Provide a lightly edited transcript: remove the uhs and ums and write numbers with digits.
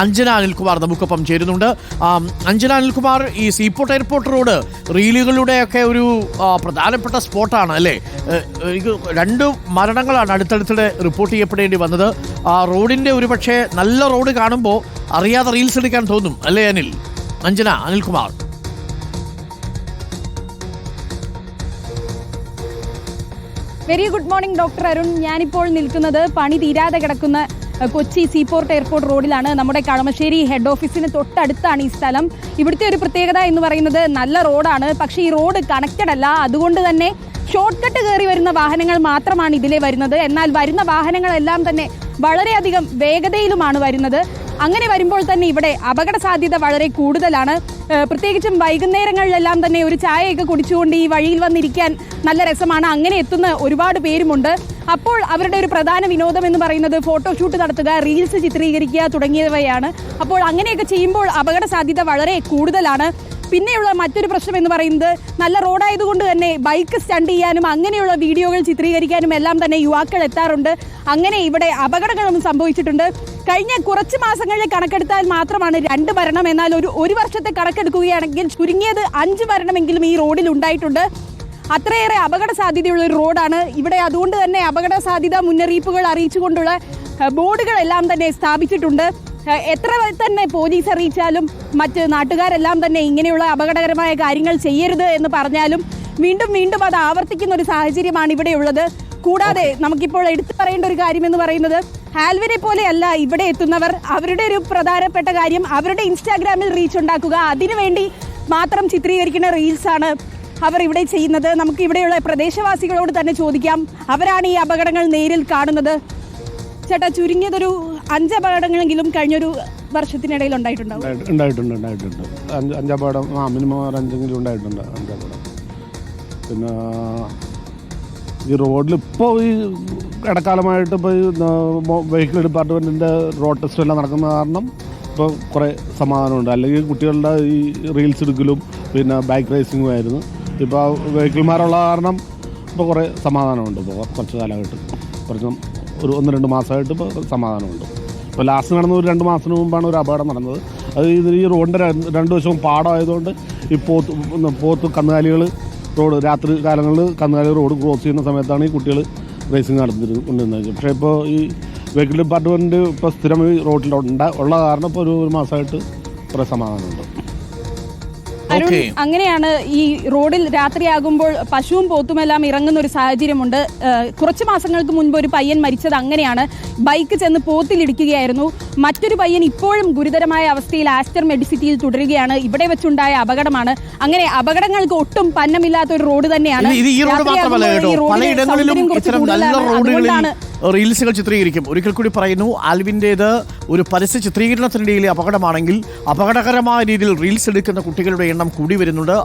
അഞ്ജന അനിൽകുമാർ നമുക്കൊപ്പം ചേരുന്നുണ്ട്. അഞ്ജന അനിൽകുമാർ, ഈ സീപോർട്ട് എയർപോർട്ട് റോഡ് റീലുകളുടെയൊക്കെ ഒരു പ്രധാനപ്പെട്ട സ്പോട്ടാണ് അല്ലേ? എനിക്ക് 2 മരണങ്ങളാണ് അടുത്തടുത്തിടെ റിപ്പോർട്ട് ചെയ്യപ്പെടേണ്ടി വന്നത്. റോഡിന്റെ ഒരു പക്ഷേ നല്ല റോഡ് കാണുമ്പോൾ അറിയാതെ റീൽസ് എടുക്കാൻ തോന്നും അല്ലേ Anilkumar? Very good morning doctor Arun. ഞാനിപ്പോൾ നിൽക്കുന്നത് പണി തീരാതെ കിടക്കുന്ന കൊച്ചി സീപോർട്ട് എയർപോർട്ട് റോഡിലാണ്. നമ്മുടെ കളമശ്ശേരി ഹെഡ് ഓഫീസിന് തൊട്ടടുത്താണ് ഈ സ്ഥലം. ഇവിടുത്തെ ഒരു പ്രത്യേകത എന്ന് പറയുന്നത് നല്ല റോഡാണ്, പക്ഷേ ഈ റോഡ് കണക്റ്റഡ് അല്ല. അതുകൊണ്ട് തന്നെ ഷോർട്ട് കട്ട് കയറി വരുന്ന വാഹനങ്ങൾ മാത്രമാണ് ഇതിലെ വരുന്നത്. എന്നാൽ വരുന്ന വാഹനങ്ങളെല്ലാം തന്നെ വളരെയധികം വേഗതയിലുമാണ് വരുന്നത്. അങ്ങനെ വരുമ്പോൾ തന്നെ ഇവിടെ അപകട സാധ്യത വളരെ കൂടുതലാണ്. പ്രത്യേകിച്ചും വൈകുന്നേരങ്ങളിലെല്ലാം തന്നെ ഒരു ചായയൊക്കെ കുടിച്ചുകൊണ്ട് ഈ വഴിയിൽ വന്നിരിക്കാൻ നല്ല രസമാണ്. അങ്ങനെ എത്തുന്ന ഒരുപാട് പേരുമുണ്ട്. അപ്പോൾ അവരുടെ ഒരു പ്രധാന വിനോദം എന്ന് പറയുന്നത് ഫോട്ടോഷൂട്ട് നടത്തുക, റീൽസ് ചിത്രീകരിക്കുക തുടങ്ങിയവയാണ്. അപ്പോൾ അങ്ങനെയൊക്കെ ചെയ്യുമ്പോൾ അപകട സാധ്യത വളരെ കൂടുതലാണ്. പിന്നെയുള്ള മറ്റൊരു പ്രശ്നം എന്ന് പറയുന്നത് നല്ല റോഡായതുകൊണ്ട് തന്നെ ബൈക്ക് സ്റ്റണ്ട് ചെയ്യാനും അങ്ങനെയുള്ള വീഡിയോകൾ ചിത്രീകരിക്കാനും എല്ലാം തന്നെ യുവാക്കൾ എത്താറുണ്ട്. അങ്ങനെ ഇവിടെ അപകടങ്ങളൊന്നും സംഭവിച്ചിട്ടുണ്ട്. കഴിഞ്ഞ കുറച്ച് മാസങ്ങളിലെ കണക്കെടുത്താൽ മാത്രമാണ് 2 മരണം. എന്നാൽ ഒരു വർഷത്തെ കണക്കെടുക്കുകയാണെങ്കിൽ ചുരുങ്ങിയത് 5 മരണമെങ്കിലും ഈ റോഡിൽ ഉണ്ടായിട്ടുണ്ട്. അത്രയേറെ അപകട സാധ്യതയുള്ള ഒരു റോഡാണ് ഇവിടെ. അതുകൊണ്ട് തന്നെ അപകട സാധ്യത മുന്നറിയിപ്പുകൾ അറിയിച്ചുകൊണ്ടുള്ള ബോർഡുകളെല്ലാം തന്നെ സ്ഥാപിച്ചിട്ടുണ്ട്. എത്ര തന്നെ പോലീസ് അറിയിച്ചാലും മറ്റ് നാട്ടുകാരെല്ലാം തന്നെ ഇങ്ങനെയുള്ള അപകടകരമായ കാര്യങ്ങൾ ചെയ്യരുത് എന്ന് പറഞ്ഞാലും വീണ്ടും വീണ്ടും അത് ആവർത്തിക്കുന്ന ഒരു സാഹചര്യമാണ് ഇവിടെയുള്ളത്. കൂടാതെ നമുക്കിപ്പോൾ എടുത്തു പറയേണ്ട ഒരു കാര്യം എന്ന് പറയുന്നത് ഹാൽവിനെ പോലെയല്ല ഇവിടെ എത്തുന്നവർ. അവരുടെ ഒരു പ്രധാനപ്പെട്ട കാര്യം അവരുടെ ഇൻസ്റ്റാഗ്രാമിൽ റീച്ച് ഉണ്ടാക്കുക, അതിനുവേണ്ടി മാത്രം ചിത്രീകരിക്കുന്ന റീൽസാണ് അവർ ഇവിടെ ചെയ്യുന്നത്. നമുക്ക് ഇവിടെയുള്ള പ്രദേശവാസികളോട് തന്നെ ചോദിക്കാം, അവരാണ് ഈ അപകടങ്ങൾ നേരിൽ കാണുന്നത്. ചേട്ടാ, ചുരുങ്ങിയതൊരു 5 അപകടങ്ങളെങ്കിലും കഴിഞ്ഞൊരു വർഷത്തിനിടയിൽ ഉണ്ടായിട്ടുണ്ട്. 5 അപകടം മിനിമം 5 ഉണ്ടായിട്ടുണ്ട്. 5 അപകടം. പിന്നെ ഈ റോഡിൽ ഇപ്പോൾ ഈ ഇടക്കാലമായിട്ട് ഇപ്പോൾ ഈ വെഹിക്കിൾ ഡിപ്പാർട്ട്മെൻറ്റിൻ്റെ റോഡ് ടെസ്റ്റ് എല്ലാം നടക്കുന്ന കാരണം ഇപ്പോൾ കുറേ സമാധാനമുണ്ട്. അല്ലെങ്കിൽ കുട്ടികളുടെ ഈ റീൽസ് എടുക്കലും പിന്നെ ബൈക്ക് റേസിങ്ങും ആയിരുന്നു. ഇപ്പോൾ വെഹിക്കിൾമാരുള്ള കാരണം ഇപ്പോൾ കുറേ സമാധാനമുണ്ട്. ഇപ്പോൾ കുറച്ച് കാലമായിട്ട് ഒരു 1-2 മാസമായിട്ട് ഇപ്പോൾ സമാധാനമുണ്ട്. ഇപ്പോൾ ലാസ്റ്റ് നടന്ന ഒരു 2 മാസത്തിന് മുമ്പാണ് ഒരു അപകടം നടന്നത്. അത് ഈ റോഡിൻ്റെ 2 വശവും പാടമായതുകൊണ്ട് ഈ പോത്ത് കന്നുകാലികൾ റോഡ് രാത്രി കാലങ്ങളിൽ കന്നുകാലി റോഡ് ക്രോസ് ചെയ്യുന്ന സമയത്താണ് ഈ കുട്ടികൾ റേസിങ് നടത്തിക്കൊണ്ടിരുന്നത്. പക്ഷേ ഇപ്പോൾ ഈ വെഹിക്കിൾ ഡിപ്പാർട്ട്മെൻറ്റ് ഇപ്പോൾ സ്ഥിരം ഈ റോഡിലുണ്ട് ഉള്ള കാരണം ഇപ്പോൾ ഒരു മാസമായിട്ട് കുറേ സമാധാനമുണ്ട്. അരുൺ, അങ്ങനെയാണ് ഈ റോഡിൽ രാത്രിയാകുമ്പോൾ പശുവും പോത്തുമെല്ലാം ഇറങ്ങുന്ന ഒരു സാഹചര്യമുണ്ട്. കുറച്ച് മാസങ്ങൾക്ക് മുൻപ് ഒരു പയ്യൻ മരിച്ചത് അങ്ങനെയാണ്. ബൈക്ക് ചെന്ന് പോത്തിലിടിക്കുകയായിരുന്നു. മറ്റൊരു പയ്യൻ ഇപ്പോഴും ഗുരുതരമായ അവസ്ഥയിൽ ആസ്റ്റർ മെഡിസിറ്റിയിൽ തുടരുകയാണ്. ഇവിടെ വെച്ചുണ്ടായ അപകടമാണ്. അങ്ങനെ അപകടങ്ങൾക്ക് ഒട്ടും പന്നമില്ലാത്ത ഒരു റോഡ് തന്നെയാണ്. റീൽസുകൾ ചിത്രീകരിക്കും. ഒരിക്കൽ കൂടി പറയുന്നു, ആൽവിൻ്റേത് ഒരു പരസ്യ ചിത്രീകരണത്തിനിടയിലെ അപകടമാണെങ്കിൽ അപകടകരമായ രീതിയിൽ റീൽസ് എടുക്കുന്ന കുട്ടികളുടെ എണ്ണം കൂടി വരുന്നുണ്ട്.